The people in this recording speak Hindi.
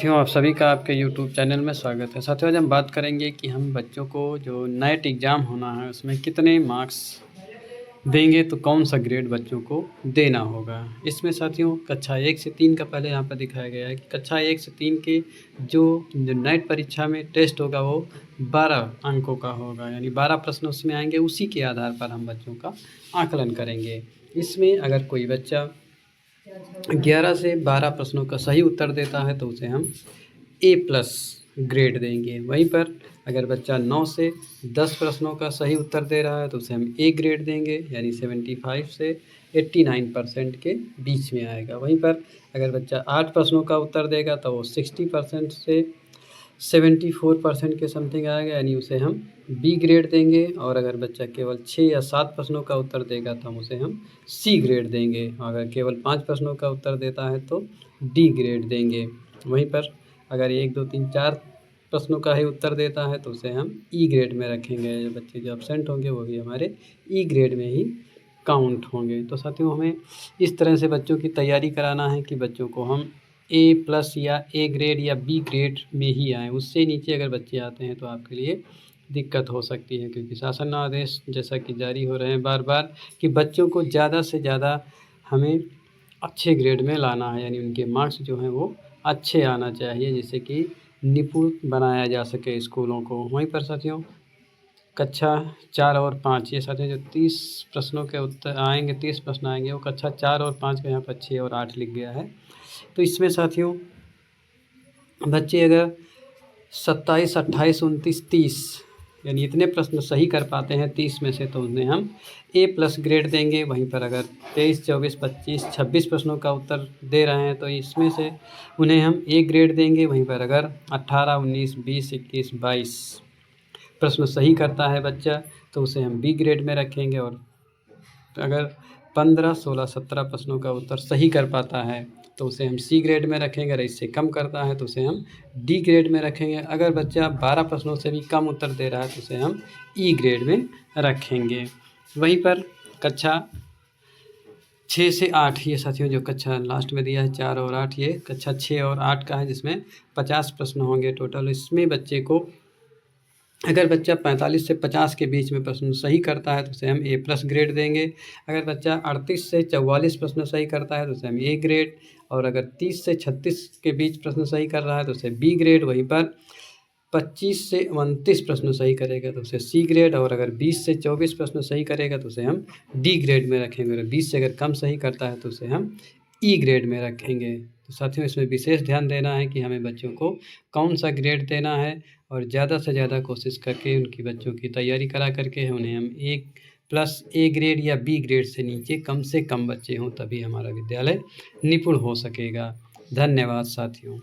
साथियों, आप सभी का आपके यूट्यूब चैनल में स्वागत है। साथियों, आज हम बात करेंगे कि हम बच्चों को जो नेट एग्ज़ाम होना है उसमें कितने मार्क्स देंगे, तो कौन सा ग्रेड बच्चों को देना होगा। इसमें साथियों कक्षा 1 से 3 का पहले यहाँ पर दिखाया गया है कि कक्षा 1 से 3 के जो नेट परीक्षा में टेस्ट होगा वो 12 अंकों का होगा, यानी 12 प्रश्न उसमें आएंगे। उसी के आधार पर हम बच्चों का आकलन करेंगे। इसमें अगर कोई बच्चा 11 से 12 प्रश्नों का सही उत्तर देता है तो उसे हम A+ ग्रेड देंगे। वहीं पर अगर बच्चा 9 से 10 प्रश्नों का सही उत्तर दे रहा है तो उसे हम A ग्रेड देंगे, यानी 75 से 89% के बीच में आएगा। वहीं पर अगर बच्चा 8 प्रश्नों का उत्तर देगा तो वो 60% से 74% के समथिंग आएगा, यानी उसे हम B ग्रेड देंगे। और अगर बच्चा केवल 6 या 7 प्रश्नों का उत्तर देगा तो हम उसे हम C ग्रेड देंगे। अगर केवल 5 प्रश्नों का उत्तर देता है तो D ग्रेड देंगे। वहीं पर अगर 1, 2, 3, 4 प्रश्नों का ही उत्तर देता है तो उसे हम E ग्रेड में रखेंगे। जो बच्चे जो एब्सेंट होंगे वो भी हमारे E ग्रेड में ही काउंट होंगे। तो साथियों, हमें इस तरह से बच्चों की तैयारी कराना है कि बच्चों को हम A+ या A ग्रेड या B ग्रेड में ही आएँ। उससे नीचे अगर बच्चे आते हैं तो आपके लिए दिक्कत हो सकती है, क्योंकि शासन आदेश जैसा कि जारी हो रहे हैं बार-बार कि बच्चों को ज़्यादा से ज़्यादा हमें अच्छे ग्रेड में लाना है, यानी उनके मार्क्स जो हैं वो अच्छे आना चाहिए, जिससे कि निपुण बनाया जा सके स्कूलों को। वहीं पर साथियों कक्षा 4 और 5 ये साथियों जो 30 प्रश्नों के उत्तर आएंगे, 30 प्रश्न आएंगे, वो कक्षा 4 और 5 का यहाँ पर 6 और 8 लिख गया है। तो इसमें साथियों बच्चे अगर 27, 28, 29, 30 यानी इतने प्रश्न सही कर पाते हैं 30 में से, तो उन्हें हम A+ ग्रेड देंगे। वहीं पर अगर 23, 24, 25, 26 प्रश्नों का उत्तर दे रहे हैं तो इसमें से उन्हें हम A ग्रेड देंगे। वहीं पर अगर 18, 19, 20, 21, 22 प्रश्न सही करता है बच्चा तो उसे हम B ग्रेड में रखेंगे। और अगर 15, 16, 17 प्रश्नों का उत्तर सही कर पाता है तो उसे हम C ग्रेड में रखेंगे। अगर इससे कम करता है तो उसे हम D ग्रेड में रखेंगे। अगर बच्चा 12 प्रश्नों से भी कम उत्तर दे रहा है तो उसे हम E ग्रेड में रखेंगे। वहीं पर कक्षा 6 से 8 ये साथियों जो कक्षा लास्ट में दिया है 4 और 8, ये कक्षा 6 और 8 का है, जिसमें 50 प्रश्न होंगे टोटल। इसमें बच्चे को अगर बच्चा 45 से 50 के बीच में प्रश्न सही करता है तो उसे हम A+ ग्रेड देंगे। अगर बच्चा 38 से 44 प्रश्न सही करता है तो उसे हम A ग्रेड, और अगर 30 से 36 के बीच प्रश्न सही कर रहा है तो उसे B ग्रेड। वहीं पर 25 से 29 प्रश्न सही करेगा तो उसे C ग्रेड, और अगर 20 से 24 प्रश्न सही करेगा तो उसे हम D ग्रेड में रखेंगे। और 20 से अगर कम सही करता है तो उसे हम E ग्रेड में रखेंगे। तो साथियों, इसमें विशेष ध्यान देना है कि हमें बच्चों को कौन सा ग्रेड देना है, और ज़्यादा से ज़्यादा कोशिश करके उनकी बच्चों की तैयारी करा करके उन्हें हम A+ A ग्रेड या B ग्रेड से नीचे कम से कम बच्चे हों, तभी हमारा विद्यालय निपुण हो सकेगा। धन्यवाद साथियों।